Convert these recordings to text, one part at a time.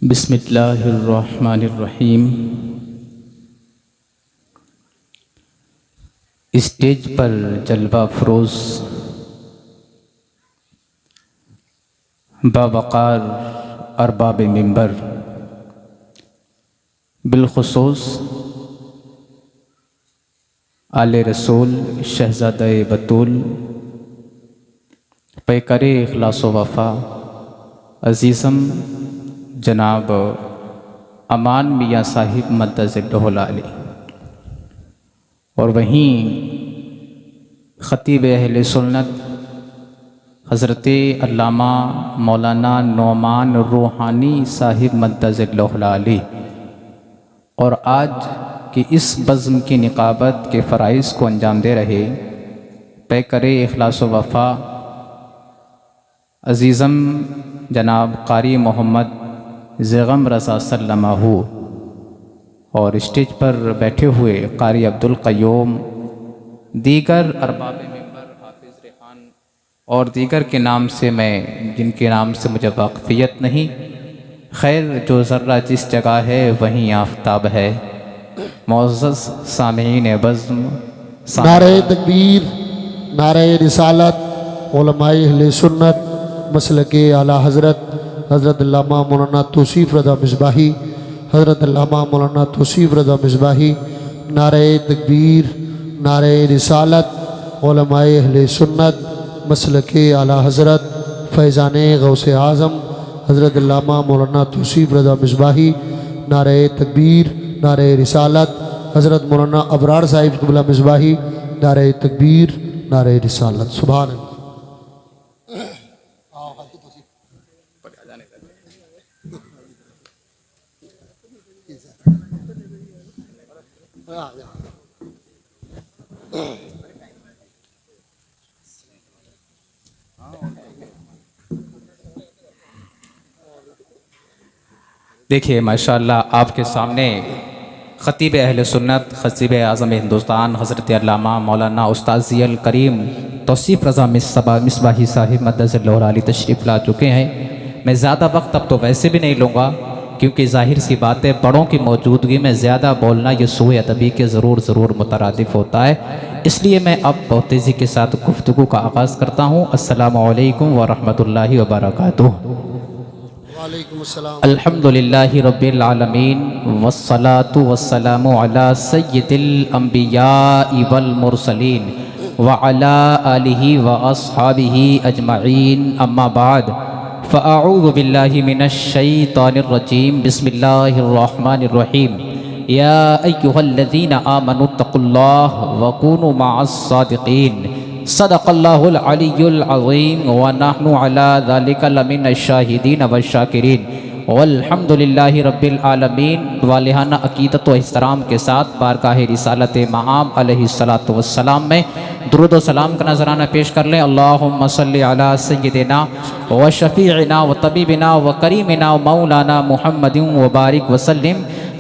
बिस्मिल्लाहिर्रहमानिर्रहीम। स्टेज पर जलवा फरोज बावक़ार अरबाब मिंबर, बिलखुसूस आले रसूल शहज़ादे बतूल, पैकरे इखलास व वफ़ा अज़ीज़म जनाब अमान मियाँ साहिब मद्दज़िल्लहुल आली, और वहीं ख़तीब अहले सुन्नत हज़रत अल्लामा मौलाना नौमान रूहानी साहिब मद्दज़िल्लहुल आली, और आज की इस बज़्म की निक़ाबत के फ़राइज़ को अंजाम दे रहे पैकरे इखलास व वफ़ा अज़ीज़म जनाब कारी मोहम्मद ज़ैग़म रज़ा सल्लमाहू, और स्टेज पर बैठे हुए कारी अब्दुल क़य्यूम, दीगर अरबाब मिंबर हाफिज़ रेहान और दीगर के नाम से मैं जिनके नाम से मुझे वाक़फ़ियत नहीं, खैर जो ज़र्रा जिस जगह है वहीं आफ़ताब है। मुअज़्ज़ज़ सामीईन बज़्म, नारे तकबीर, नारे रिसालत, उलमाए अहले सुन्नत मसलके आला हज़रत हज़रत अल्लामा मौलाना तौसीफ़ रज़ा मिसबाही, हज़रत अल्लामा मौलाना तौसीफ़ रज़ा मिसबाही। नारे तकबीर, नारे रिसालत, उलमाए अहले सुन्नत मसलके आला हज़रत फैज़ान गौसे आज़म हज़रत अल्लामा मौलाना तौसीफ़ रज़ा मिसबाही। नारे तकबीर, नारे रिसालत, हज़रत मौलाना अबरार साहिब क़िबला मिसबाही। नारे तकबीर, नारे रिसालत। सुभान अल्लाह। देखिए माशाअल्लाह आपके सामने ख़तीब अहले सुन्नत ख़तीब आज़म हिंदुस्तान हज़रत अल्लामा मौलाना उस्ताद ज़ियल करीम तौसीफ़ रज़ा मिसबाही साहिब मद्दज़िल्लहुल आली तशरीफ़ ला चुके हैं। मैं ज़्यादा वक्त अब तो वैसे भी नहीं लूँगा, क्योंकि ज़ाहिर सी बात है बड़ों की मौजूदगी में ज़्यादा बोलना ये सूए अदबी के ज़रूर मुतरादिफ़ होता है। इसलिए मैं अब बहुत तेज़ी के साथ गुफ्तगू का आगाज़ करता हूँ। अस्सलामु अलैकुम व रहमतुल्लाहि व बरकातुहू। अल्हम्दुलिल्लाहि रब्बिल आलमीन वस्सलातु वस्सलामु अला सय्यिदिल अंबियाइ वल मुरसलीन व अला आलिहि व अस्हाबिहि अजमईन, अम्मा बाद फ़अऊज़ु बिल्लाहि मिनश शैतानिर रजीम, बिस्मिल्लाहिर रहमानिर रहीम। या अय्युहल्लज़ीना आमनुत्तक़ुल्लाह व कूनू मअस सादिक़ीन। सदक़ल्लाहुल अलियुल अज़ीम व नहनु अला ज़ालिका लमिनश शाहिदीन व शाकिरीन वल्हम्दुलिल्लाहि रब्बिल आलमीन। वालिहाना अक़ीदत व एहतराम के साथ बारगाह रिसालत मआब अलैहिस्सलातु वस्सलाम में दुरूद व सलाम का नजराना पेश कर लें। अल्लाहुम्मा सल्लि अला सय्यिदिना व शफ़ीइना व तबीबिना व करीमिना व मौलाना मुहम्मदिन व बारिक वसल्लिम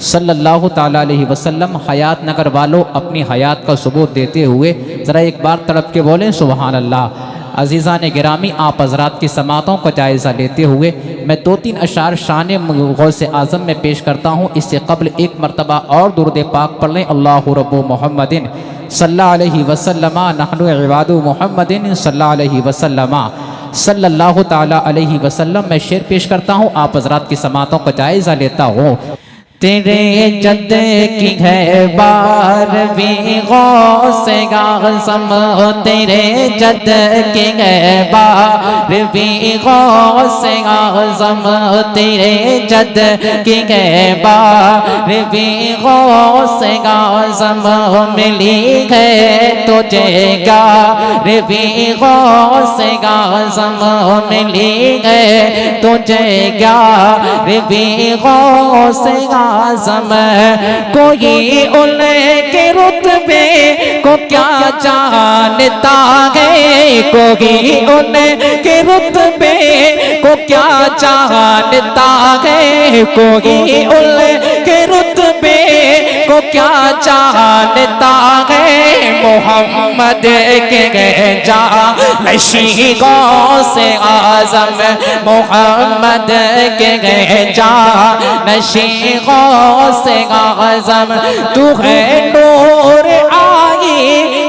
सल्लल्लाहु ताला अलैहि वसल्लम। हयात नगर वालों, अपनी हयात का सबूत देते हुए ज़रा एक बार तड़प के बोलें सुबहान अल्लाह। अज़ीज़ान गिरामी, आप हज़रात की समातों का जायज़ा लेते हुए मैं 2-3 अशार शान गौसे आज़म में पेश करता हूँ। इससे कबल एक मरतबा और दुरूद पाक पढ़ लें। अल्लाहु रब्बु मुहम्मदिन सल्लल्लाहु अलैहि वसल्लम नहनु इबादु मुहम्मदिन सल्लल्लाहु अलैहि वसल्लम सल्लल्लाहु ताला अलैहि वसल्लम। मैं शेर पेश करता हूँ, आप हज़रात की समातों का जायज़ा लेता हूँ। तेरे जद की है बारवीं गौसे आज़म, तेरे जद की है बारवीं गौसे आज़म, तेरे जद की है बारवीं गौसे आज़म। मिली है तुझे ग्यारहवीं गौसे आज़म, मिली है तुझे ग्यारहवीं गौसे आज़म। कोई उनके रुतबे को क्या जानता है, कोई उनके रुतबे को क्या जानता है, कोई उनके रुतबे को को क्या जानता है मोहम्मद के जानशी गौसे आज़म मोहम्मद के जानशी गौसे आज़म तू है नूर आई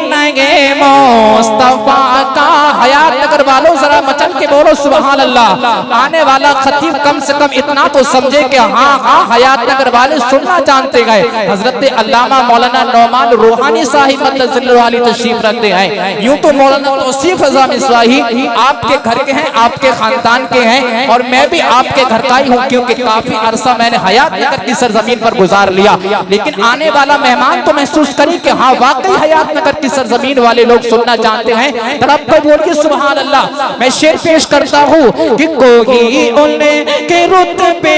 नगे मुस्तफा का। हयात नगर वालों जरा मचल के बोलो सुभान अल्लाह। आने वाला खतीब कम से कम इतना तो समझे कि हाँ हाँ हयात नगर वाले सुनना जानते गए। हजरत अल्लामा मौलाना नौमान रूहानी साहिब वाली तशरीफ रखते हैं। यूं तो मौलाना तौसीफ रज़ा मिसबाही आपके घर के हैं, आपके खानदान के हैं और मैं भी आपके घर का ही हूँ, क्योंकि काफी अरसा मैंने हयात नगर की सरजमीन पर गुजार लिया। लेकिन आने वाला मेहमान तो महसूस करें कि हाँ वाकई हयात नगर की सरजमीन वाले लोग सुनना जानते हैं। तड़प कर बोलिए सुभान अल्लाह। मैं शेर पेश करता हूँ कि कोई उनके रुतबे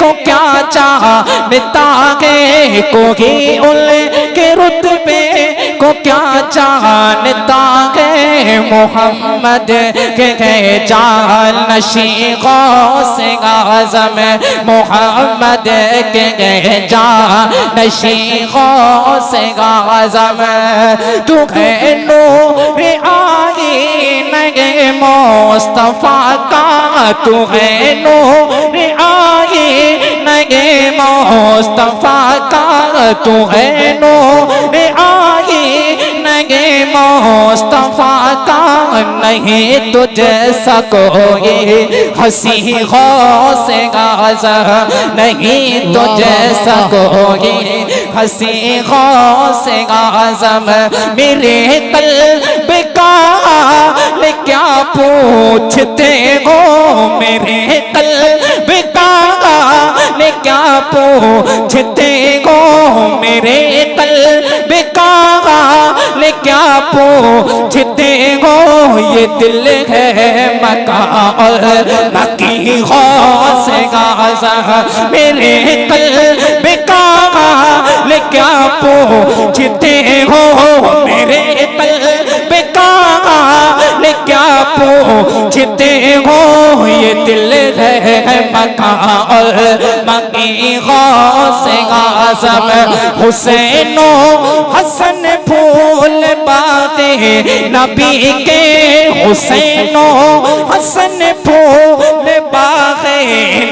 को क्या चाहता है, कोई उनके रुतबे को क्या जानता है मोहम्मद के जानशी गौसे आज़म मोहम्मद के जानशी गौसे आज़म तू है नूर आई नगे मुस्तफा का, तू है नूर आई नगे मुस्तफा का, तू है नूर आई नगे मुस्तफा का। नहीं तुझ सकोगे हंसी गौसे आज़म, नहीं तुझ सकोगे हंसी गौसे आज़म। मेरे कल्ब का क्या पूछते हो, मेरे कल्ब का क्या पूछते हो, मेरे कल्ब का क्या पूछते हो। ये दिल है मका और मकी गौसे आज़म, मेरे कल्ब का क्या पूछते हो, मेरे कल्ब का क्या पूछते हो। ये दिल है मका और मकी गौसे आज़म। हुसैनो हसन फूल बागे नबी के, हुसैनो हसन फूल बागे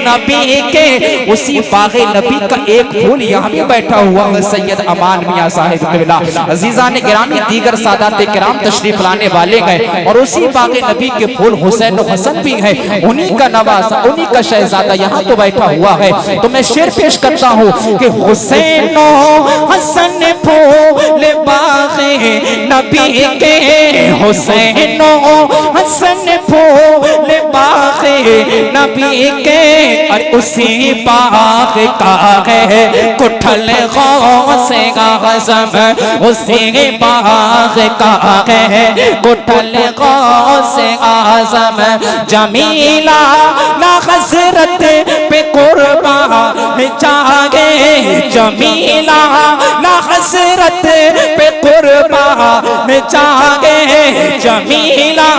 नबी के। उसी बागे नबी का एक फूल यहाँ भी बैठा हुआ है सैयद अमान मियाँ साहिब क़िबला। अजीज़ान गिरामी दीगर सादात किराम तशरीफ लाने वाले गए और उसी बागे नबी के फूल हुसैन हसन भी है, उन्हीं का नवासा उन्हीं का शहजादा यहाँ तो बैठा हुआ है। तो मैं शेर पेश करता हूँ कि हुसैनो हसन फूल बागे नबी के, हुसैनो हसन फूल बागे नबी के। और उसी बाग का है कुठल गौसे आज़म, उसी बाग का है कुठल गौसे आज़म। जमीला ना हसरत पे कुर्बान जागे, जमीला ना हसरत पे कुर्बान जागे, जमीला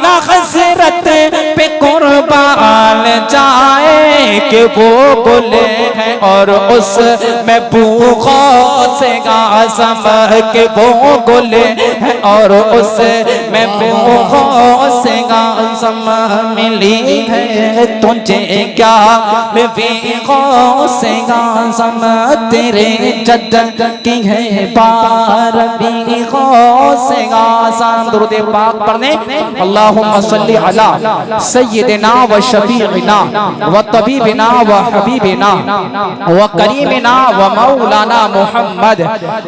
ना हसरत पे कुर्बान जाए। कि वो गुले हैं और उस में गौसे आज़म, के वो गुले हैं और उस में गौसे आज़म। मिली है तुझे क्या वे गौसे आज़म, तेरे जद की है बारबी गौसे आज़म। दुरूद पाक पढ़ने अल्लाहुम्मा सल्ली अला सय्यिदिना व शफीइना व तबीबिना व हबीबिना व करीमिना व मौलाना मुहम्मद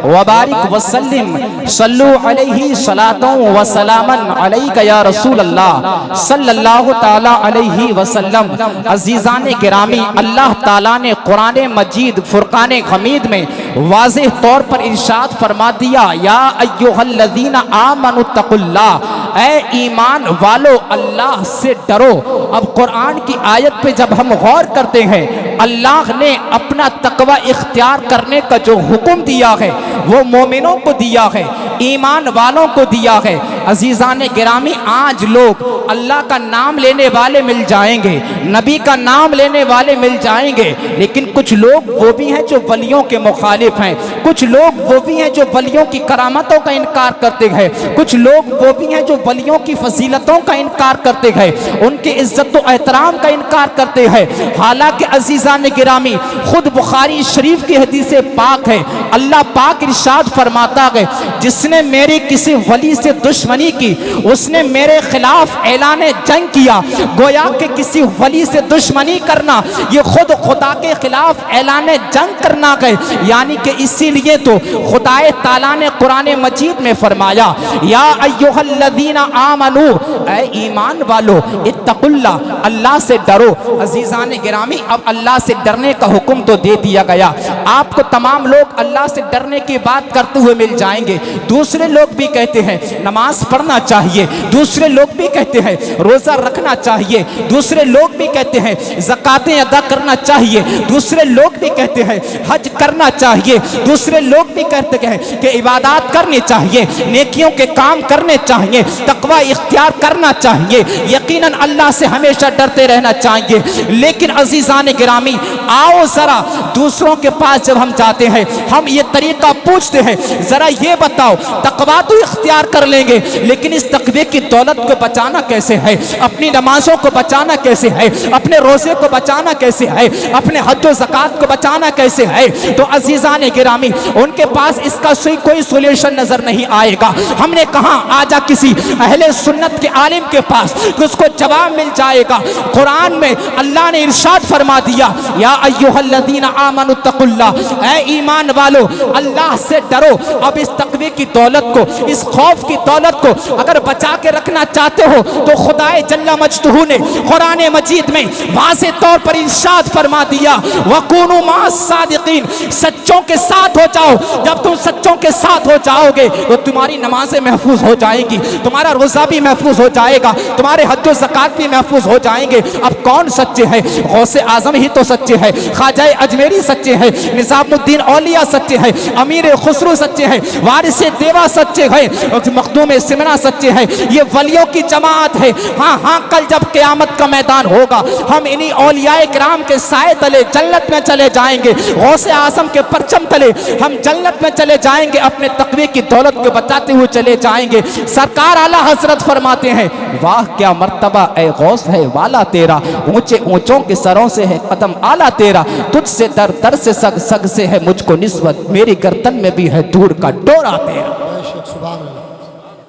व बारिक व सल्लिम सल्लु अलैहि सलातों व सलामन अलैका या रसूल अल्लाह सल्लल्लाहु ताला अलैहि वसल्लम। अजीज़ान गिरामी, अल्लाह ताला ने कुरान मजीद फुरकान हमीद में वाज़ेह तौर पर इरशाद फरमा दिया, या अय्युहल्लज़ीना आमनुत्तकुल्लाह, ऐ ईमान वालो अल्लाह से डरो। अब कुरान की आयत पे जब हम गौर करते हैं, अल्लाह ने अपना तकवा इख्तियार करने का जो हुक्म दिया है वो मोमिनों को दिया है, ईमान वालों को दिया है। अजीज़ान गिरामी, आज लोग अल्लाह का नाम लेने वाले मिल जाएंगे, नबी का नाम लेने वाले मिल जाएंगे, लेकिन कुछ लोग वो भी हैं जो वलियों के मुखालिफ हैं, कुछ लोग वो भी हैं जो वलियों की करामतों का इनकार करते हैं, कुछ लोग वो भी हैं जो वलियों की फजीलतों का इनकार करते हैं, उनके इज्जत व एहतराम का इनकार करते हैं। हालांकि अजीज़ान गिरामी, खुद बुखारी शरीफ की हदीस पाक है, अल्लाह पाक इरशाद फरमाता है, जिसने मेरे किसी वली से दुश्मनी की उसने मेरे खिलाफ ऐलान जंग किया। गोया के किसी वली से दुश्मनी करना ये खुद खुदा के खिलाफ ऐलान जंग करना है। यानी कि इसीलिए तो खुदाए ताला ने कुरान मजीद में फरमाया, या अय्युहल्लज़ीना आमनू, ऐ ईमान वालो, इत्तकुल्लाह, अल्लाह से डरो। अजीज़ान गिरामी, अब अल्लाह से डरने का हुक्म तो दे दिया गया, आपको तमाम लोग अल्लाह से डरने की बात करते हुए मिल जाएंगे। दूसरे लोग भी कहते हैं नमाज पढ़ना चाहिए, दूसरे लोग भी कहते हैं रोजा रखना चाहिए, दूसरे लोग भी कहते हैं ज़कातें अदा करना चाहिए, दूसरे लोग भी कहते हैं हज करना चाहिए, दूसरे लोग भी कहते हैं कि इबादत करनी चाहिए, नेकियों के काम करने चाहिए, तकवा इख्तियार करना चाहिए, यकीनन अल्लाह से हमेशा डरते रहना चाहिए। लेकिन अजीज़ान गिरामी, आओ जरा दूसरों के पास जब हम जाते हैं, हम ये तरीका पूछते हैं, जरा ये बताओ, तकवा तो इख्तियार कर लेंगे, लेकिन इस तकवे की दौलत को बचाना कैसे है, अपनी नमाजों को बचाना कैसे है, अपने रोजे को बचाना कैसे है, अपने हज व ज़कात को बचाना कैसे है? तो अजीज़ान गिरामी, उनके पास इसका कोई सोल्यूशन नजर नहीं आएगा। हमने कहा आजा किसी अहले सुन्नत के आलिम के पास, तो उसको जवाब मिल जाएगा। कुरान में अल्लाह ने इरशाद फरमा दिया, या अय्युहल्लज़ीना आमनुत्तकुल्लाह, ऐ ईमान वालो, अल्लाह से डरो। अब इस तकवे की दौलत को, इस खौफ की दौलत को अगर बचा के रखना चाहते हो तो खुदाए जल्ला मजदूहू ने कुरान मजीद में वाज़े तौर पर इरशाद फरमा दिया, वकूनु मास सादिकीन, सच्चों के साथ हो जाओ। जब तुम सच्चों के साथ हो जाओगे तो तुम्हारी नमाजें महफूज हो जाएंगी, तुम्हारा रोजा भी महफूज हो जाएगा, तुम्हारे हज व ज़कात भी महफूज हो जाएंगे। अब कौन सच्चे हैं? गौसे आजम ही तो सच्चे हैं, ख्वाजा अजमेरी सच्चे हैं, निज़ामुद्दीन औलिया सच्चे हैं, अमीर खुसरू सच्चे हैं, वारिस देवा सच्चे हैं, मखदूम सिमना सच्चे हैं। ये वलियों की जमात है। हाँ हाँ, कल जब क़यामत का मैदान होगा, हम इन्हीं औलियाए किराम के साए तले जन्नत में चले जाएंगे, गौसे आज़म के परचम तले हम जन्नत में चले जाएंगे, अपने तकवे की दौलत को बचाते हुए चले जाएंगे। सरकार आला हजरत फरमाते हैं, वाह क्या मर्तबा ए गौस है वाला तेरा, ऊंचे ऊंचों के सरों से है कदम आला तेरा, तुझसे दर दर से सग सग से है मुझको निस्बत, मेरी गर्दन में भी है दूर का डोरा तेरा।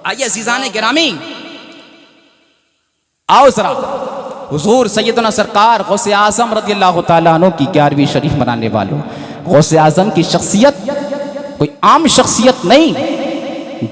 आइए अज़ीज़ान गिरामी, आओ जरा हुजूर सैयदना सरकार गौसे आज़म रज़ियल्लाहु ताला अन्हु की 11वीं शरीफ मनाने वालों, गौसे आज़म की शख्सियत कोई आम शख्सियत नहीं,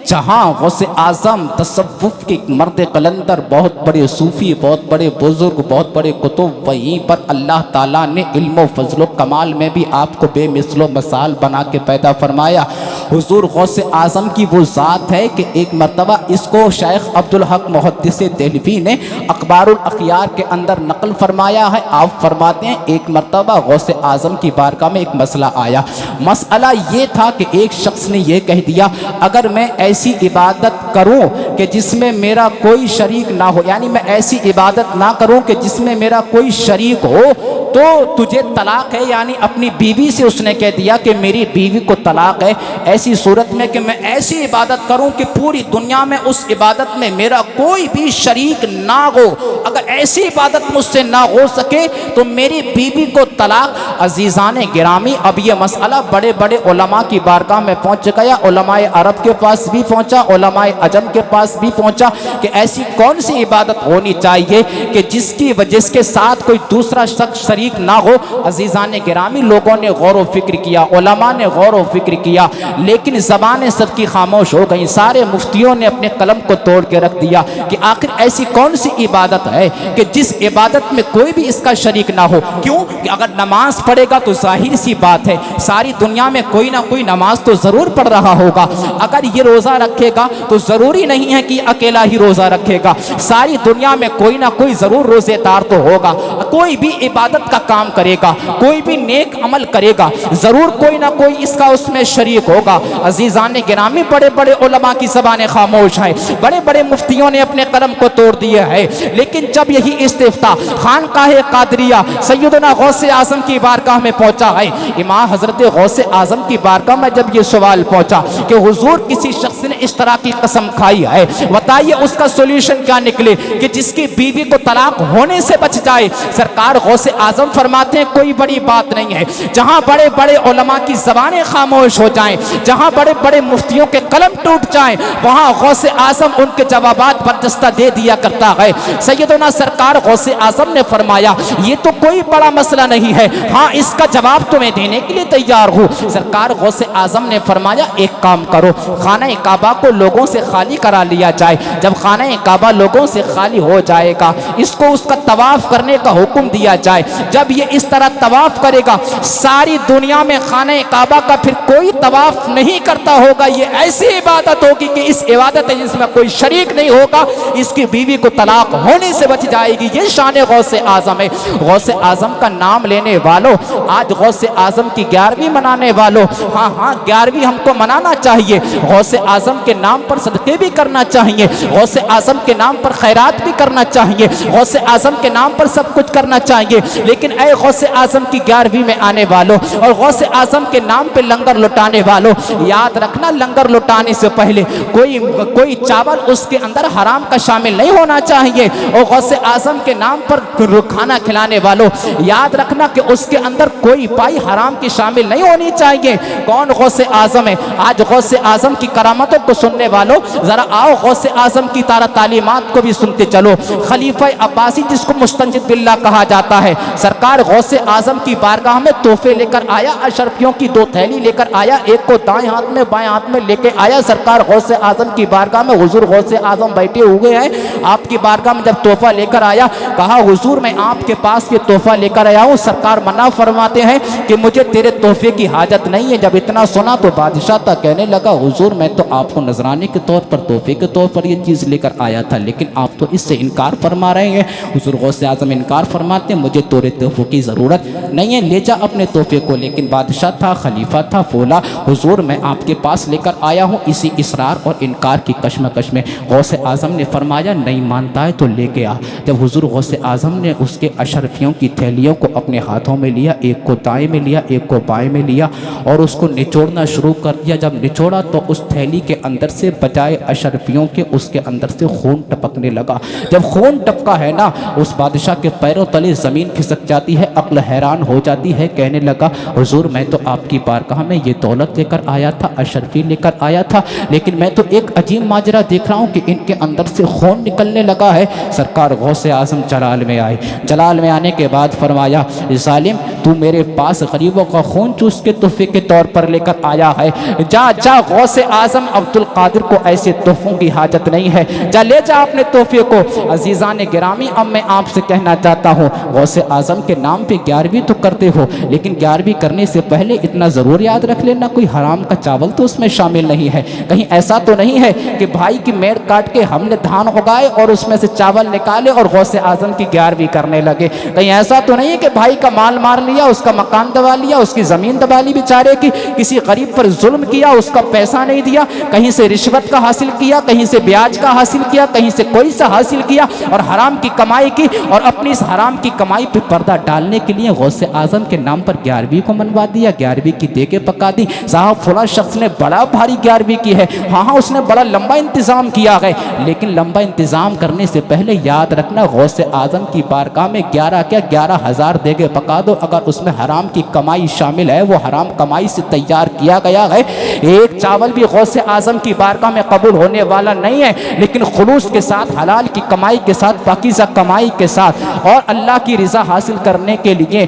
जहाँ गौसे आज़म तसव्वुफ़ के मर्द कलंदर, बहुत बड़े सूफ़ी, बहुत बड़े बुजुर्ग, बहुत बड़े कुतुब, वहीं पर अल्लाह ताला ने इल्म फजलो कमाल में भी आपको बेमिसलो मसाल बना के पैदा फरमाया। हुजूर गौसे आज़म की वो ज़ात है कि एक मरतबा इसको शेख अब्दुल हक मुहद्दिस देहलवी ने अखबारुल अखयार के अंदर नकल फरमाया है। आप फरमाते हैं, एक मरतबा गौसे आज़म की बारगाह में एक मसला आया। मसला ये था कि एक शख्स ने यह कह दिया, अगर मैं ऐसी इबादत करूं कि जिसमें मेरा कोई शरीक ना हो, यानी मैं ऐसी इबादत ना करूं कि जिसमें मेरा कोई शरीक हो, तो तुझे तलाक है। यानी अपनी बीवी से उसने कह दिया कि मेरी बीवी को तलाक है, ऐसी सूरत में कि मैं ऐसी इबादत करूं कि पूरी दुनिया में उस इबादत में मेरा कोई भी शरीक ना हो। अगर ऐसी इबादत मुझसे ना हो सके तो मेरी बीवी को तलाक। अजीज़ान गिरामी, अब ये मसला बड़े बड़े उलमा की बारगाह में पहुंच गया, उलमाए अरब के पास भी पहुंचा, उलमाए अजम के पास भी पहुंचा कि ऐसी कौन सी इबादत होनी चाहिए कि जिसकी वजह के साथ कोई दूसरा शख्स शरीक ना हो। अजीज़ान गिरामी, लोगों ने गौर व फिक्र किया, उलमा ने गौर व फिक्र किया, लेकिन ज़बानें सबकी खामोश हो गई। सारे मुफ्तियों ने अपने कलम को तोड़ के रख दिया कि आखिर ऐसी कौन सी इबादत है कि जिस इबादत में कोई भी इसका शरीक ना हो। क्यों? कि अगर नमाज पढ़ेगा तो जाहिर सी बात है सारी दुनिया में कोई ना कोई नमाज तो ज़रूर पढ़ रहा होगा। अगर ये रोज़ा रखेगा तो ज़रूरी नहीं है कि अकेला ही रोज़ा रखेगा, सारी दुनिया में कोई ना कोई ज़रूर रोज़ेदार तो होगा। कोई भी इबादत का काम करेगा, कोई भी नेक अमल करेगा, ज़रूर कोई ना कोई इसका उसमें शरीक होगा। अजीज़ान गिरामी, बड़े बड़े उलमा की ज़बानें खामोश हैं, बड़े बड़े मुफ्तियों ने अपने कलम को तोड़ दिया है। लेकिन जब यही इस्तिफ्ता खानकाह कादरिया सैयदना गौसे आज़म की बारगाह में पहुंचा है, इमाम हज़रत गौसे आज़म की बारगाह में जब ये सवाल पहुंचा कि हुजूर किसी शख्स ने इस तरह की कसम खाई है, बताइए उसका सोल्यूशन क्या निकले कि जिसकी बीवी को तलाक होने से बच जाए। सरकार गौसे आज़म फरमाते हैं कोई बड़ी बात नहीं है। जहां बड़े बड़े उलमा की ज़बानें खामोश हो जाएं, जहां बड़े बड़े मुफ्तियों के कलम टूट जाएं, वहां गौसे आज़म उनके जवाबात बर्जस्ता दे दिया करता है। सैयदना सरकार गौसे आज़म ने फरमाया ये तो कोई बड़ा मसला नहीं है, हाँ इसका जवाब तो मैं देने के लिए तैयार हूँ। सरकार गौसे आज़म ने फरमाया एक काम करो, खाना काबा को लोगों से खाली करा लिया जाए। जब खाना काबा लोगों से खाली हो जाएगा, इसको उसका तवाफ करने का हुक्म दिया जाए। जब ये इस तरह तवाफ करेगा, सारी दुनिया में खाना काबा का फिर कोई तवाफ नहीं करता होगा। ये ऐसी इबादत होगी कि इस इबादत है जिसमें कोई शरीक नहीं होगा, इसकी बीवी को तलाक होने से बच जाएगी। ये शान गौसे आज़म है। गौसे आज़म का नाम लेने वालों, आज गौसे आज़म की 11वीं मनाने वालों, हाँ हाँ 11वीं हमको मनाना चाहिए। गौसे आज़म के नाम पर सदक़े भी करना चाहिए, गौसे आज़म के नाम पर खैरात भी करना चाहिए, गौसे आज़म के नाम पर सब कुछ करना चाहिए। लेकिन ऐ गौसे आज़म की 11वीं में आने वालों और गौसे आज़म के नाम पे लंगर लुटाने वालों, याद रखना लंगर लुटाने से पहले कोई चावल उसके अंदर हराम का शामिल नहीं होना चाहिए। और गौसे आज़म के नाम पर खाना खिलाने वालों, याद रखना कि उसके अंदर कोई पाई हराम की शामिल नहीं होनी चाहिए। कौन गौसे आज़म है? आज गौसे आज़म की करामतों को सुनने वालों, ज़रा आओ गौसे आज़म की तालीमात को भी सुनते चलो। खलीफा अब्बासी जिसको मुस्तंजिद बिल्ला कहा जाता है, सरकार गौसे आज़म की बारगाह में तोहफे लेकर आया, अशरफियों की 2 थैली लेकर आया, एक को दाएं हाथ में बाएं हाथ में लेके आया। सरकार गौसे आज़म की बारगाह में हुजूर गौसे आज़म बैठे हुए हैं, आपकी बारगाह में जब तोहफा लेकर आया, कहा हुजूर मैं आपके पास ये तोहफा लेकर आया हूँ। सरकार मना फरमाते हैं कि मुझे तेरे तोहफे की हाजत नहीं है। जब इतना सुना तो बादशाह था कहने लगा हुजूर मैं तो आपको नजराने के तौर पर, तोहफे के तौर पर ये चीज़ लेकर आया था, लेकिन आप तो इससे इनकार फरमा रहे हैं। हुजूर गौसे आज़म इनकार फरमाते हैं मुझे तेरे तोहफे की ज़रूरत नहीं है, ले जा अपने तोहफे को। लेकिन बादशाह था, खलीफा था, बोला हुजूर मैं आपके पास लेकर आया हूँ। इसी इसरार और इनकार की कश्मकश में गौसे आज़म ने फरमाया नहीं मानता है तो लेके आ। जब हुजूर गौसे आज़म ने उसके अशरफियों की थैलियों को अपने हाथों में लिया, एक को दाएं में लिया, एक को बाएं में लिया और उसको निचोड़ना शुरू कर दिया। जब निचोड़ा तो उस थैली के अंदर से बजाय अशरफियों के उसके अंदर से खून टपकने लगा। जब खून टपका है ना, उस बादशाह के पैरों तले ज़मीन खिसक जाती है, अक्ल हैरान हो जाती है। कहने लगा हुजूर मैं तो आपकी बारगाह में ये दौलत लेकर आया था, अशरफी लेकर आया था, लेकिन मैं तो एक अजीब माजरा देख रहा हूँ कि इनके अंदर से खून निकलने लगा है। सरकार गौसे आज़म जलाल में आए। जलाल में आने के बाद फरमाया जालिम तू मेरे पास गरीबों का खून चूस के तोहफे के तौर पर लेकर आया है, जा जा गौसे आज़म अब्दुल कादिर को ऐसे तोहफों की हाजत नहीं है, जा ले जा अपने तोहफे को। अजीज़ान गिरामी, अब मैं आपसे कहना चाहता हूँ गौसे आज़म के नाम पे 11वीं तो करते हो, लेकिन 11वीं करने से पहले इतना ज़रूर याद रख लेना कोई हराम का चावल तो उसमें शामिल नहीं है। कहीं ऐसा तो नहीं है कि भाई की मेड़ काट के हमने धान उगाए और उसमें से चावल निकाले और गौसे आज़म की 11वीं करने लगे। कहीं ऐसा तो नहीं है कि भाई का माल मार लिया, उसका मकान दबा लिया, उसकी ज़मीन दबा ली बेचारे की, किसी गरीब पर जुल्म किया, उसका पैसा नहीं दिया, कहीं से रिश्वत का हासिल किया, कहीं से ब्याज का हासिल किया, कहीं से कोई सा हासिल किया और हराम की कमाई की और अपनी इस हराम की कमाई पे पर्दा डालने के लिए गौसे आज़म के नाम पर 11वीं को मनवा दिया, 11वीं की दे के पका दी। साहब फला शख्स ने बड़ा भारी 11वीं की है, हाँ उसने बड़ा लंबा इंतज़ाम किया है, लेकिन लंबा इंतज़ाम करने से पहले याद रखना गौसे आज़म की बारगाह में 11 क्या 11,000 दे के पका दो। अगर उसमें हराम की कमाई शामिल है, वो हराम कमाई से तैयार किया गया है, एक चावल भी गौसे आज़म आज़म की बारगाह में कबूल होने वाला नहीं है, लेकिन खुलूस के साथ, हलाल की कमाई के साथ, पाकीज़ा कमाई के साथ और अल्लाह की रज़ा हासिल करने के लिए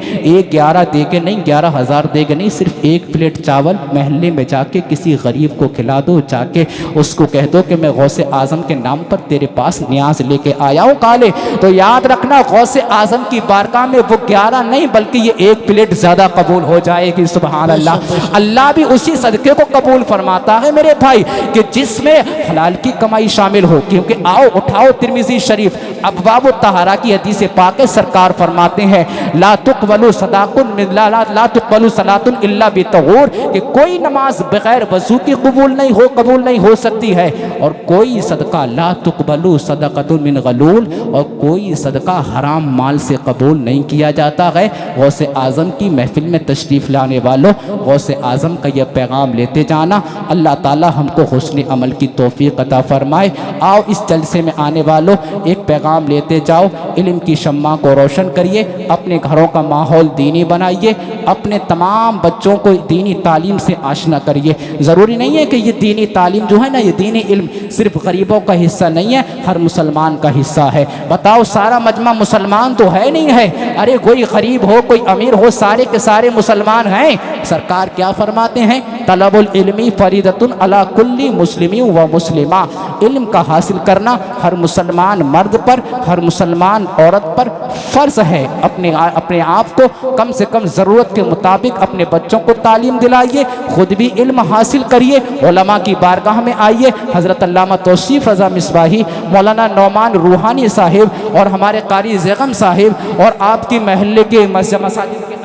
11 देगे नहीं, 11,000 देगे नहीं, सिर्फ एक प्लेट चावल महल्ले में जाके किसी गरीब को खिला दो, जाके उसको कह दो कि मैं गौसे आज़म के नाम पर तेरे पास न्याज लेके आया हूँ काले। तो याद रखना गौसे आज़म की बारगाह में वो 11 नहीं बल्कि ये एक प्लेट ज़्यादा कबूल हो जाएगी। सुभान अल्लाह। अल्लाह भी उसी सदक़े को कबूल फरमाता है मेरे भाई कि जिसमें हलाल की कमाई शामिल हो। क्योंकि आओ उठाओ तिरमिज़ी शरीफ अबवाब तहारा की हदीस पाक है, सरकार फरमाते हैं ला तुक़बलु सदाकुन ला तुक़बलु सलातुन इल्ला बितहूर, कि कोई नमाज बगैर वज़ू की कबूल नहीं हो सकती है, और कोई सदका ला तुक़बलु सदक़तुन मिन गलूल, और कोई सदका हराम माल से कबूल नहीं किया जाता है। गौसे आज़म की महफिल में तशरीफ़ लाने वालों, गौसे आज़म का यह पैगाम लेते जाना। अल्लाह ताला हमको हुस्न अमल की तौफ़ीक़ अता फ़रमाए। आओ इस जलसे में आने वालों एक पैगाम लेते जाओ, इल्म की शम्मा को रोशन करिए, अपने घरों का माहौल दीनी बनाइए, अपने तमाम बच्चों को दीनी तालीम से आशना करिए। ज़रूरी नहीं है कि ये दीनी तालीम जो है ना, ये दीनी इल्म सिर्फ गरीबों का हिस्सा नहीं है, हर मुसलमान का हिस्सा है। बताओ सारा मजमा मुसलमान तो है नहीं है, अरे कोई गरीब हो कोई अमीर हो, सारे के सारे मुसलमान हैं। सरकार क्या फरमाते हैं, तलबुल इल्मी फरीदतुन अला कुल्ली मुस्लिमी व मुस्लिमा, इल्म का हासिल करना हर मुसलमान मर्द पर, हर मुसलमान औरत पर फ़र्ज़ है। अपने आप को कम से कम ज़रूरत के मुताबिक अपने बच्चों को तालीम दिलाइए, ख़ुद भी इल्म हासिल करिए, उलमा की बारगाह में आइए। हज़रत अल्लामा तौसीफ़ रज़ा मिसबाही, मौलाना नौमान रूहानी साहिब और हमारे कारी ज़ैगम साहिब और आपकी महल्ले के मसाजिद के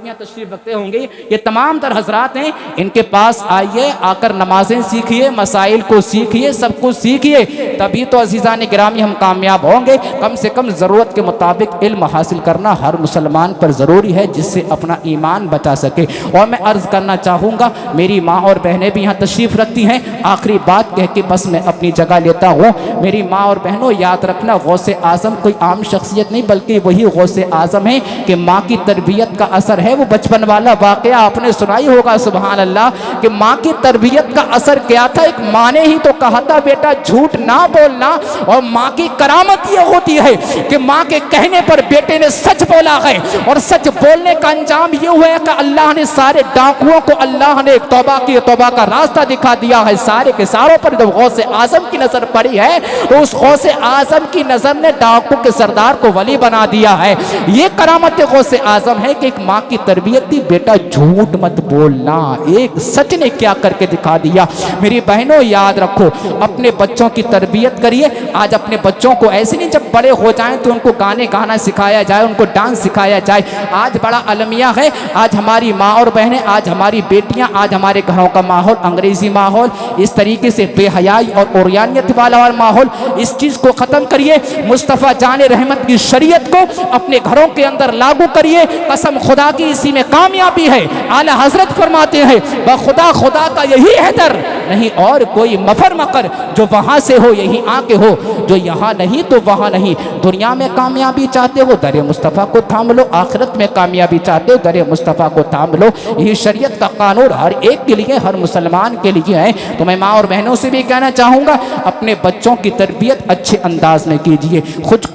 यहाँ तशरीफ रखते होंगे, ये तमाम तर हजरात हैं, इनके पास आइए, आकर नमाजें सीखिए, मसाइल को सीखिए, सब कुछ सीखिए, तभी तो अजीज़ान गिरामी हम कामयाब होंगे। कम से कम ज़रूरत के मुताबिक इल्म हासिल करना हर मुसलमान पर ज़रूरी है, जिससे अपना ईमान बचा सके। और मैं अर्ज़ करना चाहूँगा, मेरी माँ और बहनें भी यहाँ तशरीफ़ रखती हैं, आखिरी बात कह के बस मैं अपनी जगह लेता हूँ। मेरी माँ और बहनों याद रखना, गौसे आज़म कोई आम शख्सियत नहीं बल्कि वही गौसे आज़म है कि माँ की तरबियत का असर है वो बचपन वाला वाक़या आपने सुनाई होगा। सुभान अल्लाह, कि माँ की तरबियत का असर क्या था। एक माँ ने ही तो कहा था बेटा झूठ ना बोलना, और माँ की करामत ये होती है कि माँ के कहने पर बेटे ने सच बोला है, और सच बोलने का अंजाम ये हुआ है कि अल्लाह ने सारे डाकुओं को अल्लाह ने तौबा का रास्ता दिखा दिया है। सारे के सारों पर जब गौसे आज़म की नज़र पड़ी है तो उस गौसे आज़म की नज़र ने डाकू के सरदार को वली बना दिया है। ये करामत गौसे आज़म है कि एक माँ की तरबियत थी, बेटा झूठ मत बोलना, एक सच ने क्या करके दिखा दिया। मेरी बहनों याद रखो, अपने बच्चों की तरबियत करिए। आज अपने बच्चों को ऐसे नहीं, जब बड़े हो जाएं तो उनको गाना सिखाया जाए, उनको डांस सिखाया जाए। आज बड़ा अलमिया है, आज हमारी माँ और बहनें, आज हमारी बेटियां, आज हमारे घरों का माहौल अंग्रेजी माहौल, इस तरीके से बेहयाई और ओरियानियत वाला और माहौल, इस चीज़ को ख़त्म करिए। मुस्तफ़ा जाने रहमत की शरीयत को अपने घरों के अंदर लागू करिए। कसम खुदा की इसी में कामयाबी है। आला हजरत फरमाते हैं बखुदा खुदा का यही है दर, नहीं और कोई मफर मकर, जो वहाँ से हो यहीं आके हो, जो यहाँ नहीं तो वहाँ नहीं। दुनिया में कामयाबी चाहते हो दरे मुस्तफ़ा को थाम लो, आखिरत में कामयाबी चाहते हो दरे मुस्तफ़ा को थाम लो। यही शरीयत का कानून हर एक के लिए, हर मुसलमान के लिए है। तो मैं माँ और बहनों से भी कहना चाहूँगा, अपने बच्चों की तरबियत अच्छे अंदाज में कीजिए। खुद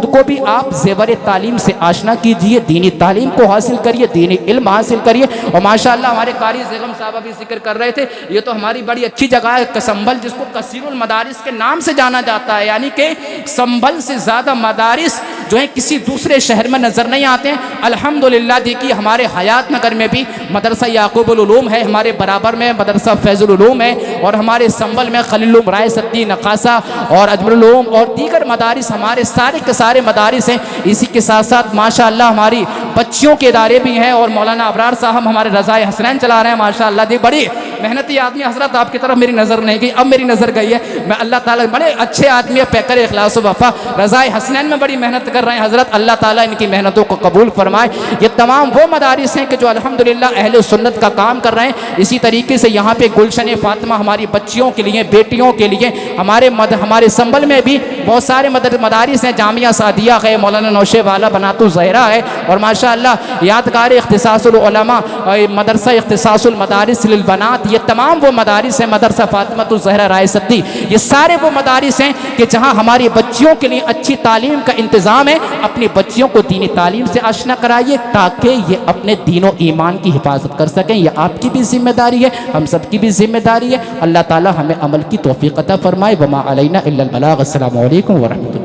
को भी आप ज़ेवर तालीम से आशना कीजिए, दीनी तालीम को हासिल करिए, दीनी इल्म हासिल करिए। और माशाअल्लाह हमारे कारी ज़ैगम साहब अभी जिक्र कर रहे थे, ये तो हमारी बड़ी अच्छी जगह है संभल, जिसको कसीरुल मदारिस के नाम से जाना जाता है। यानी कि संभल से ज़्यादा मदारिस जो है किसी दूसरे शहर में नज़र नहीं आते हैं। अल्हम्दुलिल्लाह देखिए हमारे हयात नगर में भी मदरसा याकूबुल उलूम है, हमारे बराबर में मदरसा फैज़ुल उलूम है, और हमारे संभल में खलील राय सद्दी नकासा और अजमरुल उलूम और दीगर मदारिस, हमारे सारे के सारे मदारिस हैं। इसी के साथ साथ माशाअल्लाह हमारी बच्चियों के इदारे भी हैं, और मौलाना अबरार साहब हमारे रज़ाए हसनैन चला रहे हैं। माशाअल्लाह दी बड़ी मेहनती आदमी। हज़रत आपकी तरफ मेरी नज़र नहीं गई, अब मेरी नज़र गई है। मैं अल्लाह ताला, बड़े अच्छे आदमी है, पैकर इखलास व वफ़ा, रज़ाए हसनैन में बड़ी मेहनत कर रहे हैं। हज़रत अल्लाह ताला इनकी मेहनतों को कबूल फरमाए। ये तमाम वो मदारिस हैं कि जो अल्हम्दुलिल्लाह अहले सुन्नत का काम कर रहे हैं। इसी तरीके से यहाँ पे गुलशन फ़ातिमा हमारी बच्चियों के लिए, बेटियों के लिए, हमारे संभल में भी बहुत सारे मदारिस हैं, जामिया सादिया है, मौलाना नौशे वाला बनातु ज़हरा है, और माशाअल्लाह यादगार इख्तिसासुल उलमा, मदरसा इख्तिसासुल मदारिस लिल बनात, ये तमाम वो मदारिस हैं, मदरसा फातिमातुज़ ज़हरा रायसद्दी, ये सारे वो मदारिस हैं कि जहाँ हमारी बच्चियों के लिए अच्छी तालीम का इंतज़ाम है। अपनी बच्चियों को दीनी तालीम से आशना कराइए ताकि ये अपने दीनों ईमान की हिफाजत कर सकें। ये आपकी भी जिम्मेदारी है, हम सब की भी जिम्मेदारी है। अल्लाह ताला हमें अमल की तौफीक अता फरमाए। वमा अलैना इल्लल बलाग। अस्सलामु अलैकुम व रहमतुल्लाह।